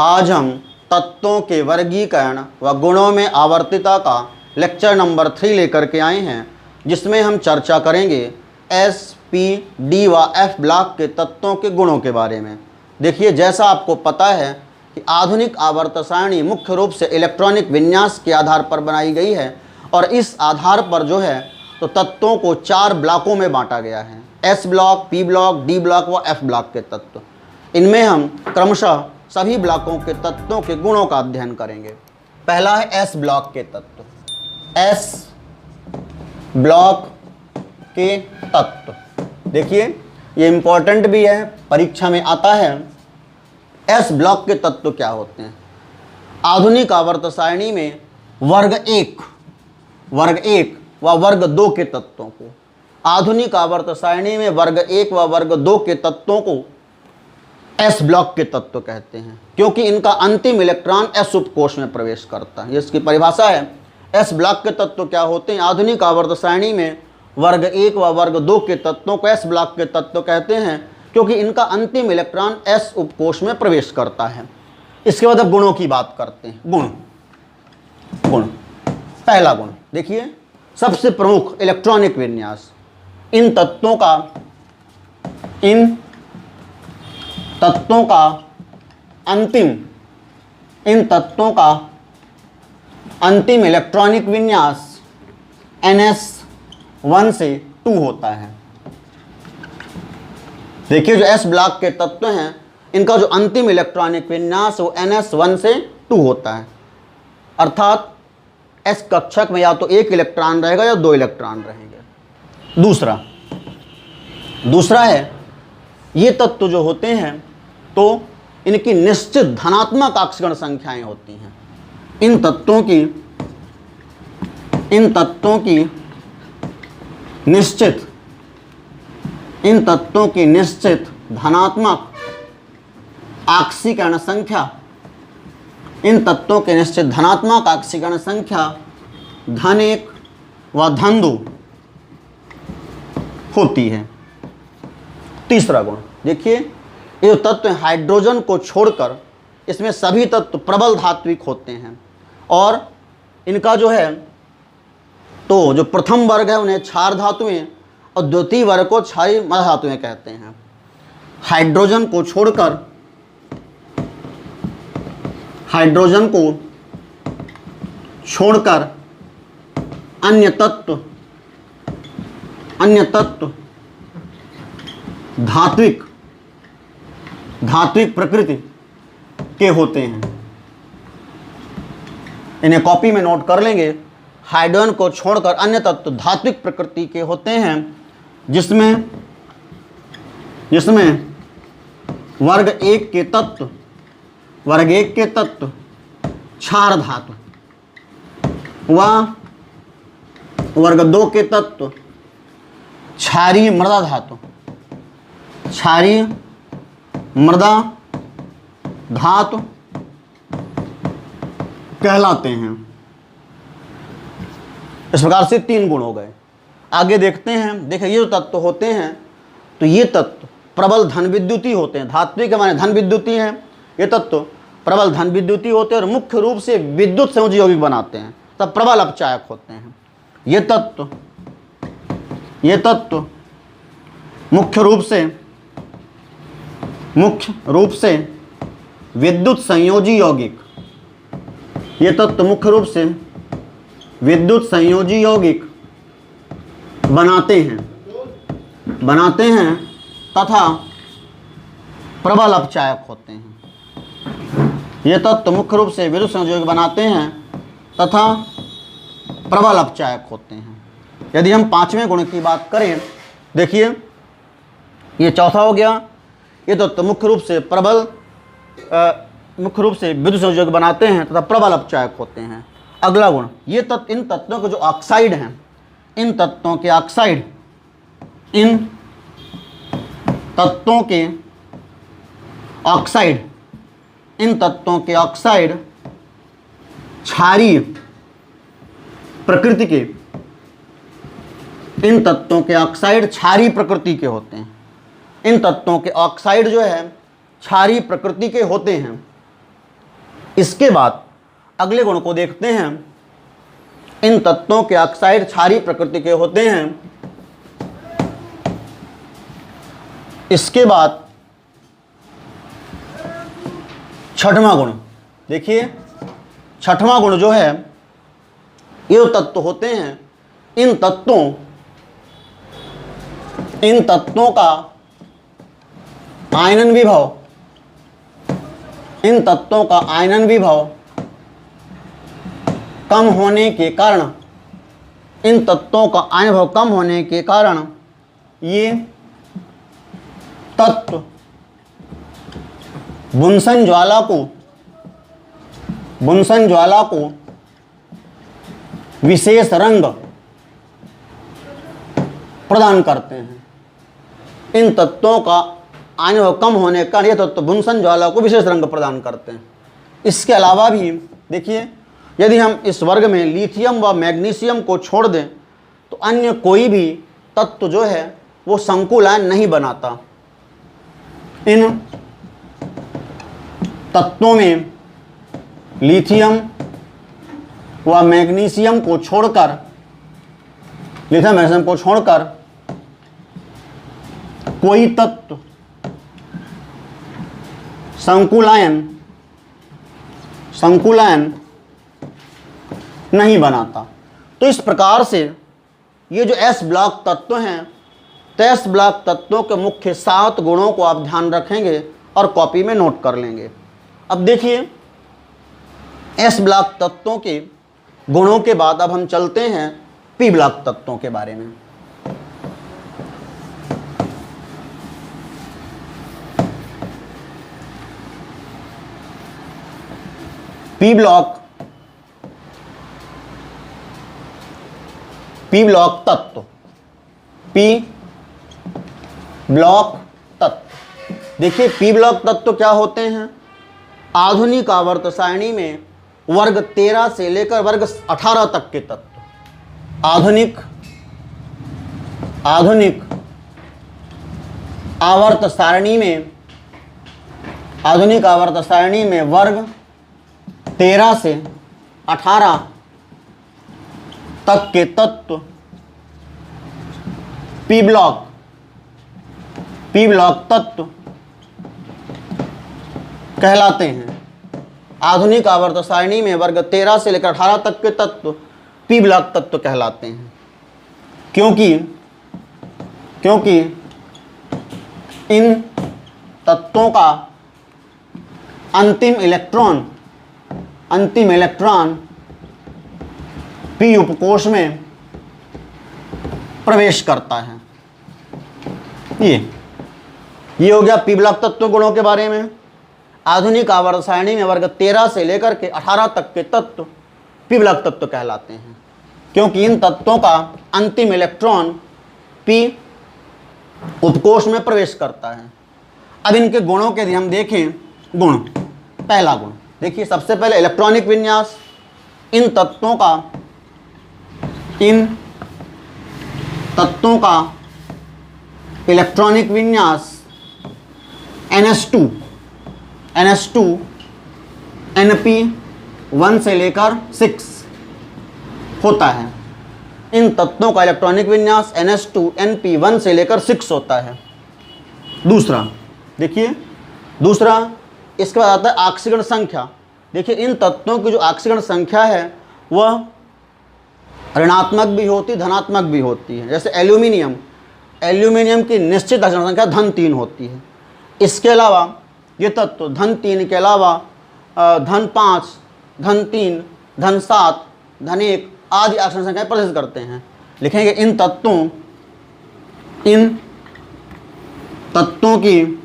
आज हम तत्वों के वर्गीकरण व गुणों में आवर्तिता का लेक्चर नंबर 3 लेकर के आए हैं, जिसमें हम चर्चा करेंगे एस, पी, डी व एफ ब्लॉक के तत्वों के गुणों के बारे में। देखिए, जैसा आपको पता है कि आधुनिक आवर्त सारणी मुख्य रूप से इलेक्ट्रॉनिक विन्यास के आधार पर बनाई गई है और इस आधार पर जो है तो तत्वों को 4 ब्लॉकों में बांटा गया है। S block, P block, D block व एफ ब्लॉक के तत्व। इनमें हम क्रमशः सभी ब्लॉकों के तत्वों के गुणों का अध्ययन करेंगे। पहला है एस ब्लॉक के तत्व। एस ब्लॉक के तत्व, देखिए ये इंपॉर्टेंट भी है, परीक्षा में आता है। एस ब्लॉक के तत्व क्या होते हैं? आधुनिक आवर्त सारणी में वर्ग 1 व वर्ग 2 के तत्वों को, आधुनिक आवर्त सारणी में वर्ग 1 व वर्ग 2 के तत्वों को एस ब्लॉक के तत्व कहते हैं, क्योंकि इनका अंतिम इलेक्ट्रॉन एस उपकोष में प्रवेश करता है। इसकी परिभाषा है। एस ब्लॉक के तत्व क्या होते हैं? आधुनिक आवर्त सारणी में वर्ग 1 व वर्ग 2 के तत्वों को एस ब्लॉक के तत्व कहते हैं, क्योंकि इनका अंतिम इलेक्ट्रॉन एस उपकोष में प्रवेश करता है। इसके बाद अब गुणों की बात करते हैं। गुण। पहला गुण देखिए, सबसे प्रमुख इलेक्ट्रॉनिक विन्यास। इन तत्वों का अंतिम इलेक्ट्रॉनिक विन्यास NS1 से 2 होता है। देखिए, जो एस ब्लॉक के तत्व हैं, इनका जो अंतिम इलेक्ट्रॉनिक विन्यास वो NS1 से 2 होता है। अर्थात एस कक्षक में या तो 1 इलेक्ट्रॉन रहेगा या 2 इलेक्ट्रॉन रहेंगे। दूसरा है, ये तत्व जो होते हैं तो इनकी निश्चित धनात्मक आक्सीकरण संख्याएं होती हैं। इन तत्वों की निश्चित धनात्मक आक्सीकरण संख्या, धन 1 व धन 2 होती है। तीसरा गुण देखिए, ये तत्व हाइड्रोजन को छोड़कर इसमें सभी तत्व प्रबल धात्विक होते हैं और इनका जो है तो जो प्रथम वर्ग है उन्हें क्षार धातुएं और द्वितीय वर्ग को क्षारीय मृदा धातुएं कहते हैं। हाइड्रोजन को छोड़कर अन्य तत्व धात्विक प्रकृति के होते हैं। इन्हें कॉपी में नोट कर लेंगे। हाइड्रोजन को छोड़कर अन्य तत्व धात्विक प्रकृति के होते हैं, जिसमें वर्ग 1 के तत्व क्षार धातु व वर्ग 2 के तत्व क्षारीय मृदा धातु कहलाते हैं। इस प्रकार से 3 गुण हो गए। आगे देखते हैं। देखिए, ये जो तत्व होते हैं तो ये तत्व प्रबल धन विद्युती होते हैं। धात्विक के माने धन विद्युती हैं। ये तत्व प्रबल धन विद्युती होते हैं और मुख्य रूप से विद्युत संयोजी यौगिक बनाते हैं, तब प्रबल अपचायक होते हैं। ये तत्व मुख्य रूप से विद्युत संयोजी यौगिक, ये तत्व मुख्य रूप से विद्युत संयोजी यौगिक बनाते हैं तथा प्रबल अपचायक होते हैं। ये तत्व मुख्य रूप से विद्युत संयोजी यौगिक बनाते हैं तथा प्रबल अपचायक होते हैं। यदि हम 5वें गुण की बात करें, देखिए ये चौथा हो गया। ये तत्व मुख्य रूप से विद्युत संयोजी यौगिक बनाते हैं तथा प्रबल अपचायक होते हैं। अगला गुण, ये तत्व, इन तत्वों के जो ऑक्साइड हैं, इन तत्वों के ऑक्साइड क्षारीय प्रकृति के होते हैं। इन तत्वों के ऑक्साइड जो है क्षारीय प्रकृति के होते हैं। इसके बाद अगले गुण को देखते हैं। इन तत्वों के ऑक्साइड क्षारीय प्रकृति के होते हैं। इसके बाद छठवां गुण देखिए, छठवां गुण जो है, ये जो तत्व होते हैं, इन तत्वों का आयनन विभव, इन तत्वों का आयनन विभव कम होने के कारण, इन तत्वों का आयनन विभव कम होने के कारण ये तत्व बुनसन ज्वाला को विशेष रंग प्रदान करते हैं। इन तत्वों का आयनन विभव कम होने के कारण ये तत्व बुनसन ज्वाला को विशेष रंग प्रदान करते हैं। इसके अलावा भी देखिए, यदि हम इस वर्ग में लिथियम व मैग्नीशियम को छोड़ दें तो अन्य कोई भी तत्व जो है वो संकुल आयन नहीं बनाता। इन तत्वों में लिथियम व मैग्नीशियम को छोड़कर कोई तत्व संकुल आयन नहीं बनाता। तो इस प्रकार से ये जो एस ब्लॉक तत्व हैं, तो एस ब्लॉक तत्वों के मुख्य 7 गुणों को आप ध्यान रखेंगे और कॉपी में नोट कर लेंगे। अब देखिए, एस ब्लॉक तत्वों के गुणों के बाद अब हम चलते हैं पी ब्लॉक तत्वों के बारे में। पी ब्लॉक तत्व, पी ब्लॉक तत्व। देखिए, पी ब्लॉक तत्व क्या होते हैं? आधुनिक आवर्त सारणी में वर्ग 13 से लेकर वर्ग 18 तक के तत्व। आधुनिक आवर्त सारणी में वर्ग 13 से 18 तक के तत्व पी ब्लॉक तत्व कहलाते हैं। आधुनिक आवर्त सारणी में वर्ग 13 से लेकर 18 तक के तत्व पी ब्लॉक तत्व कहलाते हैं, क्योंकि इन तत्वों का अंतिम इलेक्ट्रॉन पी उपकोष में प्रवेश करता है। ये हो गया पी ब्लॉक तत्व गुणों के बारे में। आधुनिक आवर्त सारणी में वर्ग 13 से लेकर के 18 तक के तत्व पी ब्लॉक तत्व कहलाते हैं, क्योंकि इन तत्वों का अंतिम इलेक्ट्रॉन पी उपकोष में प्रवेश करता है। अब इनके गुणों के यदि हम देखें, गुण, पहला गुण देखिए, सबसे पहले इलेक्ट्रॉनिक विन्यास। इन तत्वों का इलेक्ट्रॉनिक विन्यास NS2 NP1 से लेकर 6 होता है। इन तत्वों का इलेक्ट्रॉनिक विन्यास NS2 NP1 से लेकर 6 होता है। दूसरा देखिए, इसके बाद आता है ऑक्सीकरण संख्या। देखिए, इन तत्वों की जो ऑक्सीकरण संख्या है वह ऋणात्मक भी होती है, धनात्मक भी होती है। जैसे एल्यूमिनियम की निश्चित ऑक्सीकरण संख्या धन 3 होती है। इसके अलावा ये तत्व धन 3 के अलावा धन 5, धन 3, धन 7, धन 1 आदि ऑक्सीकरण संख्या प्रदर्शित करते हैं। लिखेंगे इन तत्वों की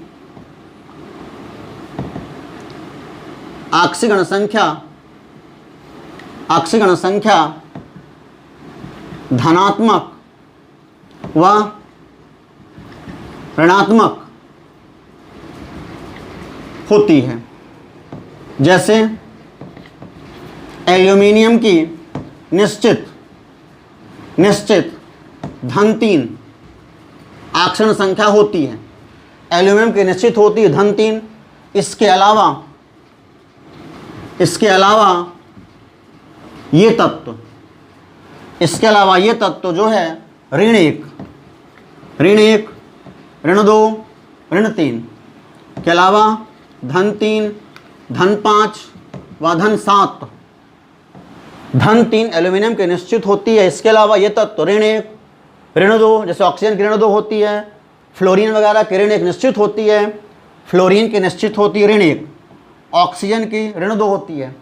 ऑक्सीकरण संख्या धनात्मक व ऋणात्मक होती है। जैसे एल्यूमिनियम की निश्चित धन 3 ऑक्सीकरण संख्या होती है। एल्यूमिनियम की निश्चित होती है धन 3। इसके अलावा इसके अलावा ये तत्व, इसके अलावा ये तत्व जो है ऋण 1, ऋण 2, ऋण 3 के अलावा धन 3, धन 5 व धन 7। धन 3 एल्यूमिनियम की निश्चित होती है। इसके अलावा ये तत्व ऋण 1, ऋण 2, जैसे ऑक्सीजन की ऋण 2 होती है, फ्लोरीन वगैरह की ऋण 1 निश्चित होती है, फ्लोरीन की निश्चित होती है ऋण 1, ऑक्सीजन की ऋण 2 होती है,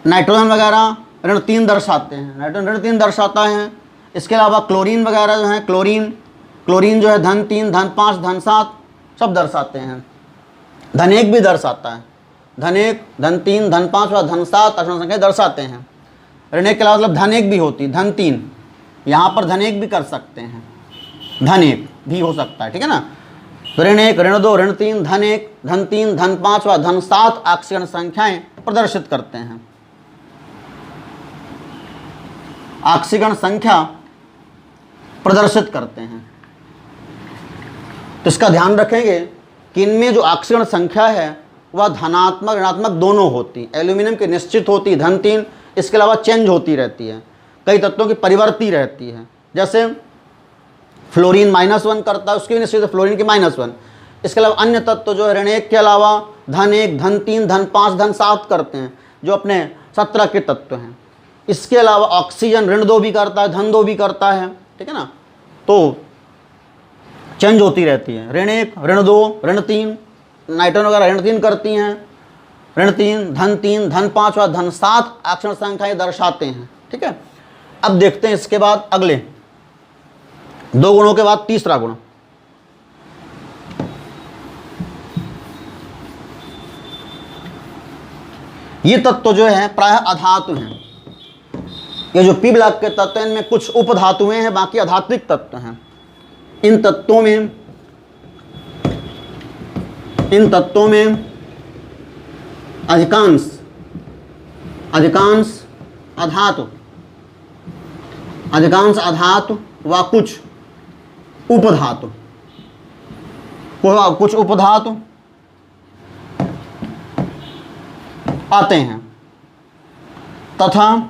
नाइट्रोजन वगैरह ऋण 3 दर्शाते हैं, नाइट्रोजन ऋण 3 दर्शाता है। इसके अलावा क्लोरीन वगैरह जो है, क्लोरीन जो है धन 3, धन 5, धन 7 सब दर्शाते हैं। धन 1 भी दर्शाता है, धन 1, धन 3, धन 5 व धन 7 अक्षांश संख्या दर्शाते हैं। ऋण 1 के अलावा मतलब धन 1 भी होती, धन 3, यहाँ पर धन 1 भी कर सकते हैं, धन 1 भी हो सकता है, ठीक है ना। तो ऋण 1, ऋण 2, ऋण 3, धन 1, धन 3, धन 5 व धन 7 ऑक्सीजन संख्याएं प्रदर्शित करते हैं, ऑक्सीजन संख्या प्रदर्शित करते हैं। तो इसका ध्यान रखेंगे कि इनमें जो ऑक्सीजन संख्या है वह धनात्मक ऋणात्मक दोनों होती। एल्यूमिनियम की निश्चित होती धन 3, इसके अलावा चेंज होती रहती है, कई तत्वों की परिवर्ती रहती है। जैसे फ्लोरीन -1 करता है, उसकी भी निश्चित है फ्लोरीन की -1। इसके अलावा अन्य तत्व जो है ऋण 1 के अलावा धन 1, धन 3, धन 5, धन 7 करते हैं, जो अपने 17 के तत्व हैं। इसके अलावा ऑक्सीजन ऋण 2 भी करता है, धन 2 भी करता है, ठीक है ना। तो चेंज होती रहती है, ऋण 1, ऋण 2, ऋण 3, नाइट्रोजन वगैरह ऋण 3 करती हैं, ऋण 3, धन 5 व धन 7 ऑक्सीजन संख्याएं दर्शाते हैं, ठीक है। अब देखते हैं इसके बाद अगले 2 गुणों के बाद तीसरा गुण। ये तत्व जो है प्रायः अधातु हैं। ये जो पी ब्लॉक के तत्व हैं इनमें कुछ उपधातुएं हैं, बाकी अधात्विक तत्व हैं। इन तत्वों में अधिकांश अधातु व कुछ उपधातु आते हैं तथा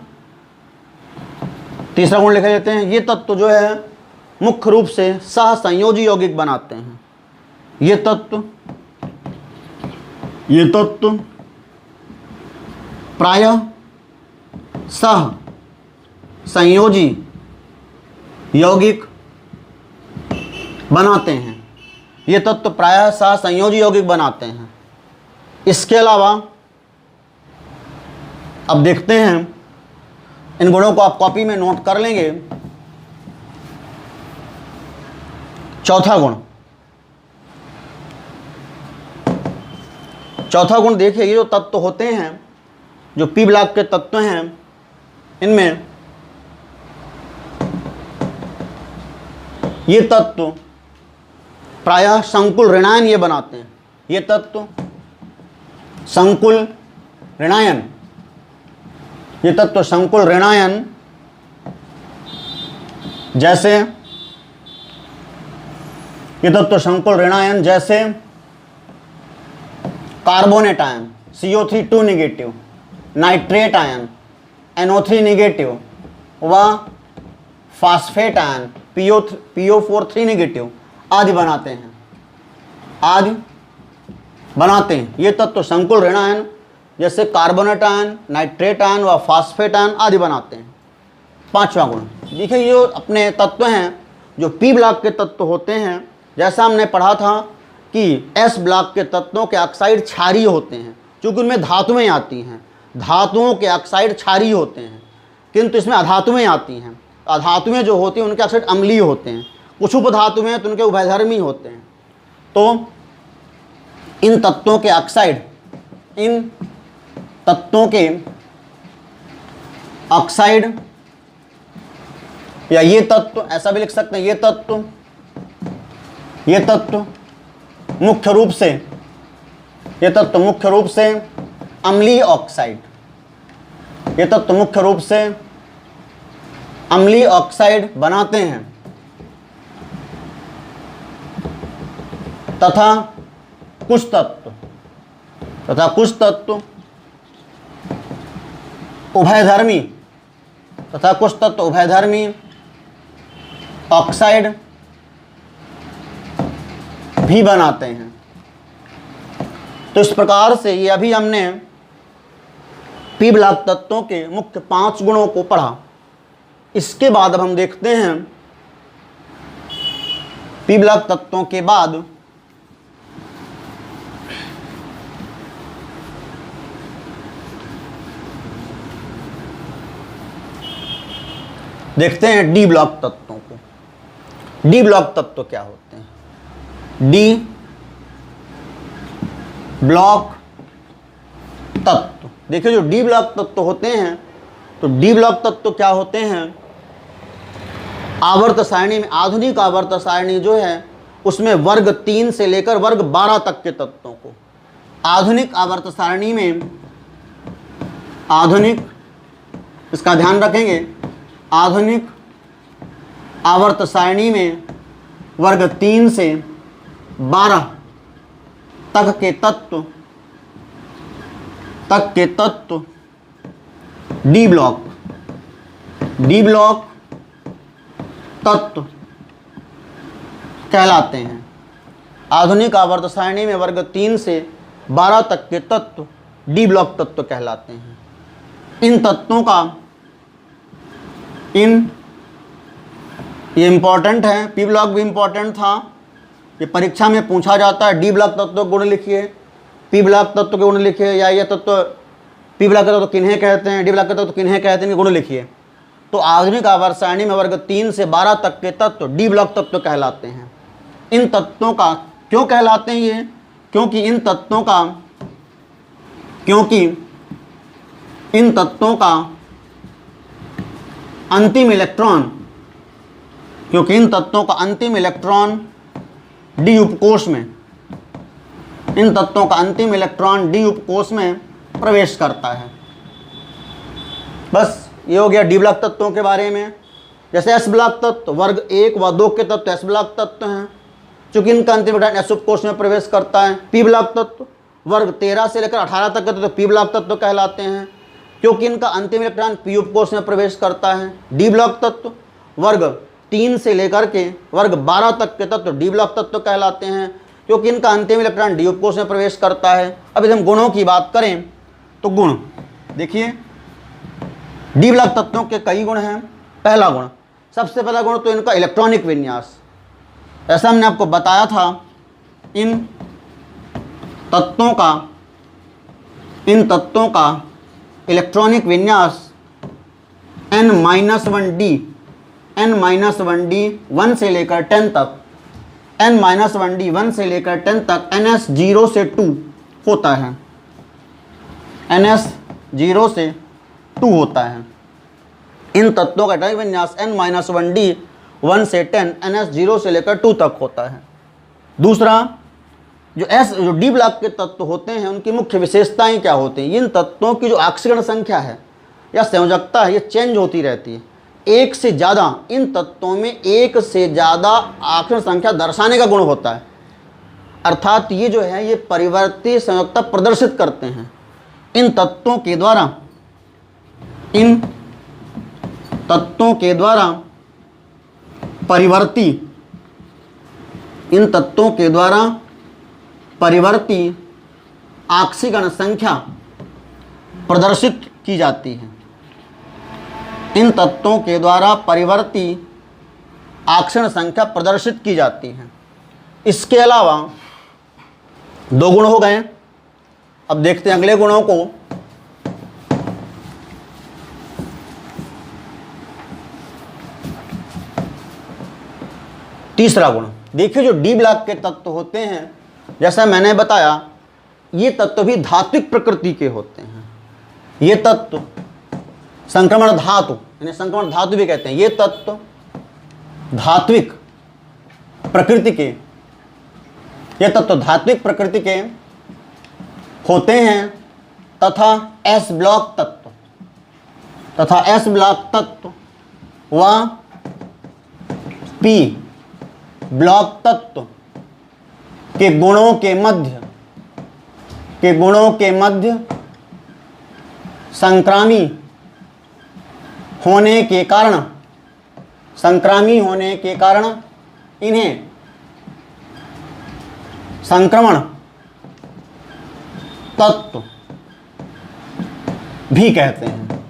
तीसरा गुण लिख लेते हैं। ये तत्व जो है मुख्य रूप से सहसंयोजी यौगिक बनाते हैं। ये तत्व प्रायः सहसंयोजी यौगिक बनाते हैं। ये तत्व प्रायः सहसंयोजी यौगिक बनाते हैं। इसके अलावा अब देखते हैं, इन गुणों को आप कॉपी में नोट कर लेंगे। चौथा गुण देखिए, ये जो तत्व होते हैं जो पी ब्लॉक के तत्व हैं, इनमें ये तत्व प्रायः संकुल ऋणायन ये बनाते हैं। ये तत्व संकुल ऋणायन, ये तत्व संकुल ऋणायन जैसे, ये तत्व संकुल ऋणायन जैसे carbonate ion CO3 2 negative, nitrate ion NO3 negative व फास्फेट आयन PO4 3 नेगेटिव आदि बनाते हैं। ये तत्व संकुल ऋणायन जैसे कार्बोनेट आयन, नाइट्रेट आयन व फास्फेट आयन आदि बनाते हैं। पांचवा गुण देखिए, ये अपने तत्व हैं जो पी ब्लॉक के तत्व होते हैं। जैसा हमने पढ़ा था कि एस ब्लॉक के तत्वों के ऑक्साइड क्षारीय होते हैं, क्योंकि उनमें धातुएं आती हैं। धातुओं के ऑक्साइड क्षारीय होते हैं, किंतु इसमें अधातुएं आती हैं। अधातुएं जो होती हैं उनके ऑक्साइड अम्लीय होते हैं। कुछ उपधातुएं तो उनके उभयधर्मी होते हैं। तो इन तत्वों के ऑक्साइड, इन तत्वों के ऑक्साइड या ये तत्व ऐसा भी लिख सकते हैं, ये तत्व मुख्य रूप से अम्लीय ऑक्साइड, ये तत्व मुख्य रूप से अम्लीय ऑक्साइड बनाते हैं तथा कुछ तत्व उभयधर्मी तथा कुछ तत्व उभयधर्मी ऑक्साइड भी बनाते हैं। तो इस प्रकार से ये अभी हमने पी ब्लॉक तत्वों के मुख्य 5 गुणों को पढ़ा। इसके बाद अब हम देखते हैं पी ब्लॉक तत्वों के बाद देखते हैं डी ब्लॉक तत्वों को। डी ब्लॉक तत्व क्या होते हैं? डी ब्लॉक तत्व, देखिए जो डी ब्लॉक तत्व होते हैं, तो डी ब्लॉक तत्व क्या होते हैं? आवर्त सारणी में, आधुनिक आवर्त सारणी जो है उसमें वर्ग 3 से लेकर वर्ग 12 तक के तत्वों को, आधुनिक आवर्त सारणी में, आधुनिक, इसका ध्यान रखेंगे, आधुनिक आवर्त सारणी में वर्ग 3 से 12 तक के तत्व डी ब्लॉक तत्व कहलाते हैं। आधुनिक आवर्त सारणी में वर्ग 3 से 12 तक के तत्व डी ब्लॉक तत्व कहलाते हैं। इन तत्वों का ये इंपॉर्टेंट है, पी ब्लॉक भी इंपॉर्टेंट था, ये परीक्षा में पूछा जाता है। डी ब्लॉक तत्व गुण लिखिए, पी ब्लॉक तत्व के गुण लिखिए, या ये तत्व पी ब्लॉक तत्व किन्हें कहते हैं, डी ब्लॉक तत्व किन्हें कहते हैं, गुण लिखिए। तो आधुनिक आवर्त सारणी में वर्ग 3 से 12 तक के तत्व डी ब्लॉक तत्व कहलाते हैं। इन तत्वों का क्यों कहलाते हैं ये? क्योंकि इन तत्वों का अंतिम इलेक्ट्रॉन डी उपकोष में, इन तत्वों का अंतिम इलेक्ट्रॉन डी उपकोष में प्रवेश करता है। बस ये हो गया डी ब्लॉक तत्वों के बारे में। जैसे एस ब्लॉक तत्व वर्ग 1 व 2 के तत्व एस ब्लॉक तत्व हैं, चूंकि इनका अंतिम इलेक्ट्रॉन एस उपकोष में प्रवेश करता है। पी ब्लॉक तत्व वर्ग 13 से लेकर 18 तक के तत्व पी ब्लॉक तत्व कहलाते हैं, क्योंकि इनका अंतिम इलेक्ट्रॉन पी उपकोष में प्रवेश करता है। डी ब्लॉक तत्व वर्ग 3 से लेकर के वर्ग 12 तक के तत्व डी ब्लॉक तत्व कहलाते हैं, क्योंकि इनका अंतिम इलेक्ट्रॉन डी उपकोष में प्रवेश करता है। अब यदि हम गुणों की बात करें तो गुण देखिए, डी ब्लॉक तत्वों के कई गुण हैं। पहला गुण, सबसे पहला गुण तो इनका इलेक्ट्रॉनिक विन्यास। ऐसा हमने आपको बताया था, इन तत्वों का इलेक्ट्रॉनिक विन्यास n-1d 1 से लेकर 10 तक, n-1d 1 से लेकर 10 तक ns 0 से 2 होता है, ns 0 से 2 होता है। इन तत्वों का इलेक्ट्रॉनिक विन्यास n-1d 1 से 10 ns 0 से लेकर 2 तक होता है। दूसरा, जो डी ब्लॉक के तत्व होते हैं उनकी मुख्य विशेषताएं क्या होती हैं? इन तत्वों की जो ऑक्सीकरण संख्या है या संयोजकता है, ये चेंज होती रहती है। एक से ज़्यादा, इन तत्वों में एक से ज़्यादा ऑक्सीकरण संख्या दर्शाने का गुण होता है, अर्थात ये जो है ये परिवर्ती संयोजकता प्रदर्शित करते हैं। इन तत्वों के द्वारा परिवर्ती ऑक्सीकरण संख्या प्रदर्शित की जाती है। इन तत्वों के द्वारा परिवर्ती ऑक्सीकरण संख्या प्रदर्शित की जाती है। इसके अलावा 2 गुण हो गए। अब देखते हैं अगले गुणों को। तीसरा गुण देखिए, जो डी ब्लॉक के तत्व होते हैं, जैसा मैंने बताया, ये तत्व भी धात्विक प्रकृति के होते हैं। ये तत्व संक्रमण धातु, यानी संक्रमण धातु भी कहते हैं। ये तत्व धात्विक प्रकृति के होते हैं तथा एस ब्लॉक तत्व व पी ब्लॉक तत्व के गुणों के मध्य संक्रामी होने के कारण, संक्रामी होने के कारण इन्हें संक्रमण तत्व भी कहते हैं।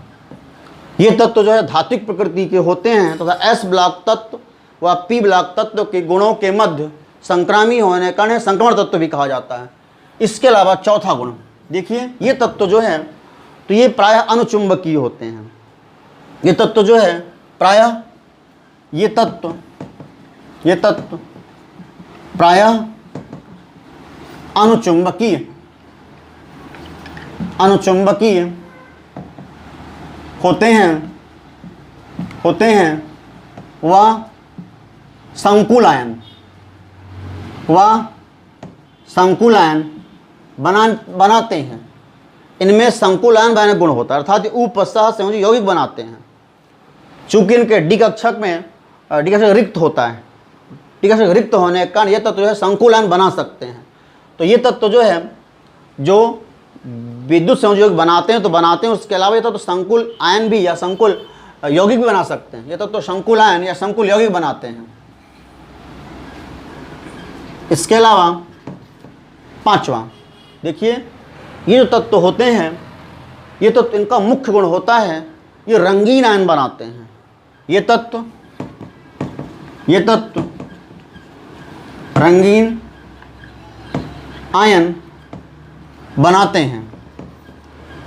ये तत्व जो है धात्विक प्रकृति के होते हैं तथा एस ब्लॉक तत्व व पी ब्लॉक तत्व के गुणों के मध्य संक्रामी होने के कारण संक्रमण तत्व भी कहा जाता है। इसके अलावा चौथा गुण देखिए, ये तत्व जो है तो ये प्रायः अनुचुंबकीय होते हैं। ये तत्व जो है प्रायः ये तत्व प्रायः अनुचुंबकीय होते हैं व संकुल आयन बनाते हैं। इनमें संकुल आयन बनाने गुण होता है, अर्थात उपस्था संयोजी यौगिक बनाते हैं। चूंकि इनके डी कक्षक में डी कक्षक रिक्त होता है, डी कक्षक रिक्त होने के कारण ये तत्व जो है संकुल आयन बना सकते हैं। तो ये तत्व जो है जो विद्युत संयोजी यौगिक बनाते हैं तो बनाते हैं, उसके अलावा ये तत्व संकुल आयन भी या संकुल यौगिक भी बना सकते हैं। ये तत्व संकुल आयन या संकुल यौगिक बनाते हैं। इसके अलावा पांचवा देखिए, ये जो तत्व होते हैं ये तो इनका मुख्य गुण होता है ये रंगीन आयन बनाते हैं। ये तत्व रंगीन आयन बनाते हैं।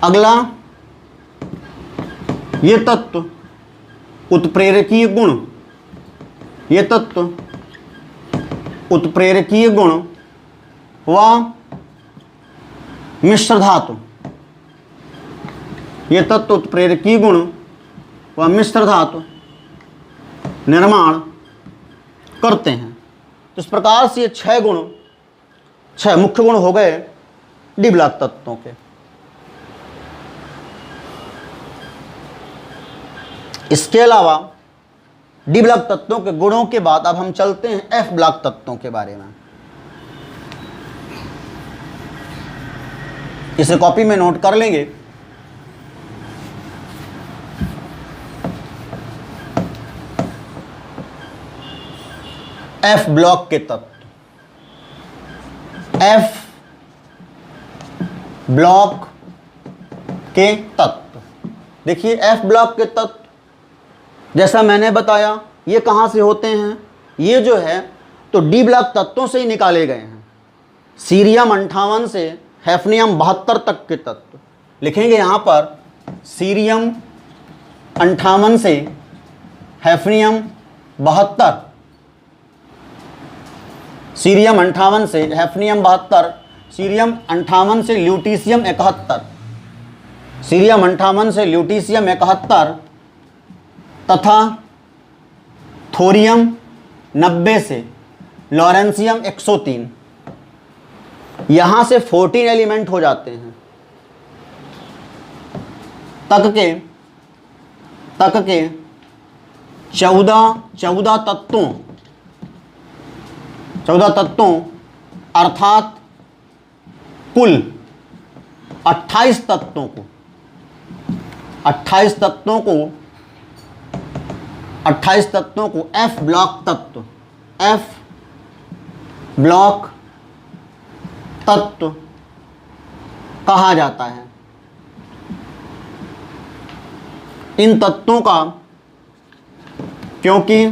अगला, ये तत्व उत्प्रेरकीय गुण, ये तत्व उत्प्रेरकीय गुण व मिश्र धातु, ये तत्व उत्प्रेरकीय गुण व मिश्र धातु निर्माण करते हैं। तो इस प्रकार से ये छह मुख्य गुण हो गए डी ब्लॉक तत्वों के। इसके अलावा डी ब्लॉक तत्वों के गुणों के बाद अब हम चलते हैं एफ ब्लॉक तत्वों के बारे में। इसे कॉपी में नोट कर लेंगे। एफ ब्लॉक के तत्व, एफ ब्लॉक के तत्व देखिए, एफ ब्लॉक के तत्व जैसा मैंने बताया ये कहाँ से होते हैं, ये जो है तो डी ब्लॉक तत्वों से ही निकाले गए हैं। सीरियम 58 से हैफनियम 72 तक के तत्व लिखेंगे यहाँ पर। सीरियम 58 से हैफनियम 72, सीरियम 58 से हैफनियम 72, सीरियम 58 से ल्यूटीशियम 71, सीरियम 58 से ल्यूटीशियम 71 तथा थोरियम 90 से लॉरेंसियम 103। यहाँ से 14 एलिमेंट हो जाते हैं तक के 14 तत्वों अर्थात कुल 28 तत्वों को एफ ब्लॉक तत्व कहा जाता है। इन तत्वों का, क्योंकि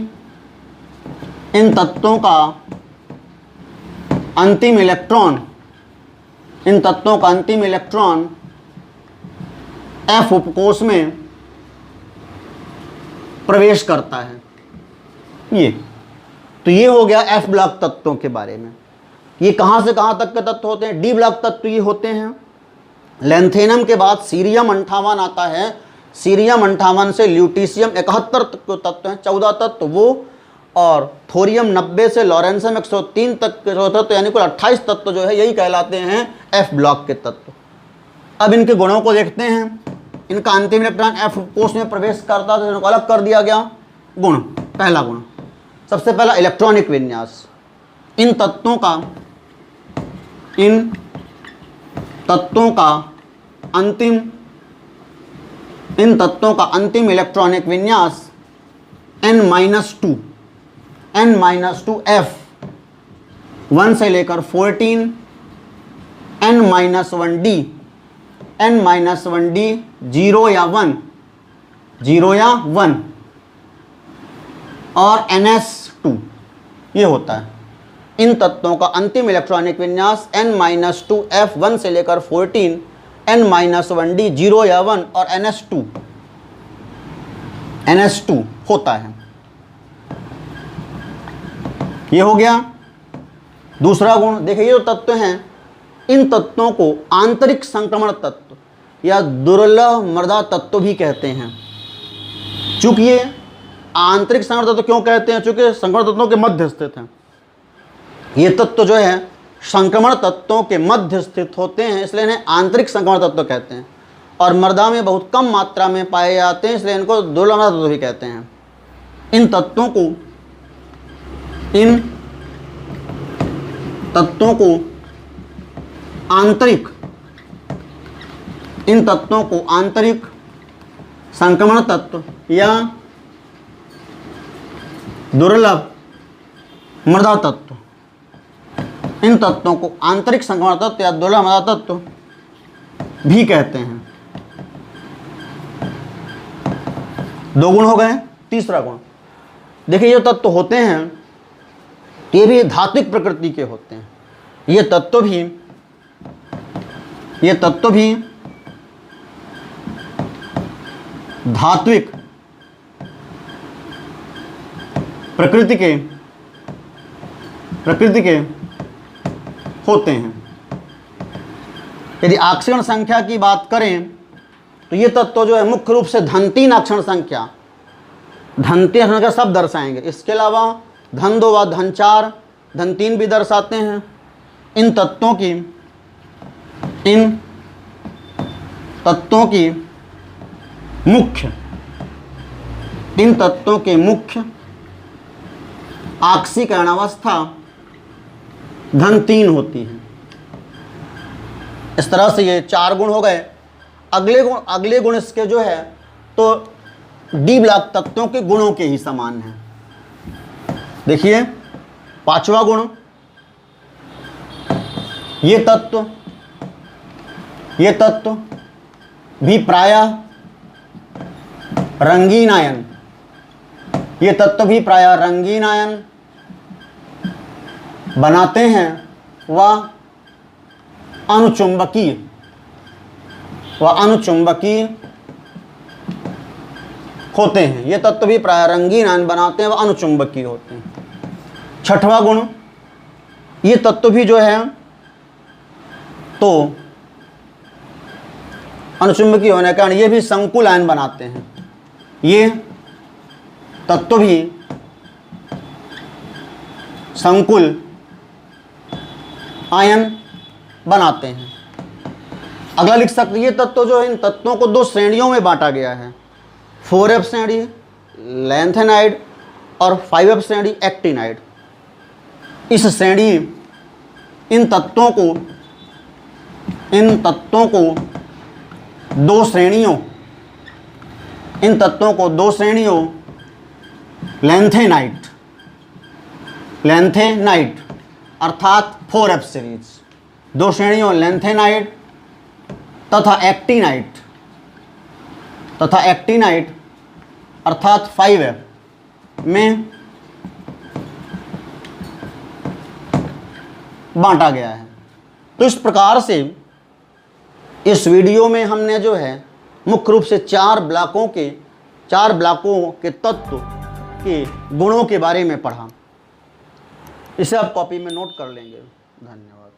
इन तत्वों का अंतिम इलेक्ट्रॉन एफ उपकोष में प्रवेश करता है। तो ये हो गया एफ ब्लॉक तत्वों के बारे में। ये कहाँ से कहाँ तक के तत्व होते हैं? डी ब्लॉक तत्व ये होते हैं। लैंथेनम के बाद सीरियम 58 आता है। सीरियम 58 से ल्यूटीशियम 71 तक के तत्व हैं, 14 तत्व वो, और थोरियम 90 से लॉरेंसियम 103 तक के जो तत्व यानी कुल 28 तत्व जो है यही कहलाते हैं एफ ब्लॉक के तत्व। अब इनके गुणों को देखते हैं। इनका अंतिम इलेक्ट्रॉन एफ कोष में प्रवेश करता है तो इनको अलग कर दिया गया। गुण, पहला गुण, सबसे पहला इलेक्ट्रॉनिक विन्यास। इन तत्वों का अंतिम इन तत्वों का अंतिम इलेक्ट्रॉनिक विन्यास n-2 f 1 से लेकर 14 n-1d 0 या 1 और ns2 ये होता है। इन तत्वों का अंतिम इलेक्ट्रॉनिक विन्यास n-2 f 1 से लेकर 14 n-1d 0 या 1 और ns2 होता है। ये हो गया दूसरा गुण। देखिए ये जो तत्व हैं, इन तत्वों को आंतरिक संक्रमण तत्व या दुर्लभ मृदा तत्व भी कहते हैं। चूंकि ये आंतरिक संक्रमण तत्व क्यों कहते हैं? चूंकि संक्रमण तत्वों के मध्य स्थित हैं। ये तत्व जो है संक्रमण तत्वों के मध्य स्थित होते हैं, इसलिए इन्हें आंतरिक संक्रमण तत्व कहते हैं। और मृदा में बहुत कम मात्रा में पाए जाते हैं, इसलिए इनको दुर्लभ मृदा तत्व भी कहते हैं। इन तत्वों को आंतरिक संक्रमण तत्व या दुर्लभ मृदा तत्व, इन तत्वों को आंतरिक संक्रमण तत्व या दुर्लभ मृदा तत्व भी कहते हैं। 2 गुण हो गए। तीसरा गुण, देखिए ये तत्व होते हैं, ये भी धात्विक प्रकृति के होते हैं। ये तत्व भी धात्विक प्रकृति के होते हैं। यदि आक्षरण संख्या की बात करें तो ये तत्व जो है मुख्य रूप से धन 3 अक्षरण संख्या, धन 3 अक्षरण का सब दर्शाएंगे। इसके अलावा धन 2 व धन 4, धन 3 भी दर्शाते हैं। इन तत्वों के मुख्य आक्सीकरण अवस्था धन 3 होती है। इस तरह से ये 4 गुण हो गए। अगले गुण इसके जो है तो डी ब्लॉक तत्वों के गुणों के ही समान है। देखिए 5वां गुण, ये तत्व भी प्रायः रंगीन आयन, बनाते हैं व अनुचुंबकीय होते हैं। ये तत्व भी प्रायः रंगीन आयन बनाते हैं व अनुचुंबकीय होते हैं। 6वां गुण, ये तत्व भी जो है तो अनुचुंबकीय होने के कारण ये भी संकुल आयन बनाते हैं। ये तत्व भी संकुल आयन बनाते हैं। अगला लिख सकते, ये तत्व जो है इन तत्वों को 2 श्रेणियों में बांटा गया है। 4F श्रेणी लैंथेनाइड और 5F श्रेणी एक्टिनाइड। इस श्रेणी इन तत्वों को 2 श्रेणियों लैंथेनाइड अर्थात 4F सीरीज, 2 श्रेणियों लैंथेनाइड तथा एक्टिनाइड अर्थात 5F में बांटा गया है। तो इस प्रकार से इस वीडियो में हमने जो है मुख्य रूप से 4 ब्लॉकों के तत्व के गुणों के बारे में पढ़ा। इसे आप कॉपी में नोट कर लेंगे। धन्यवाद।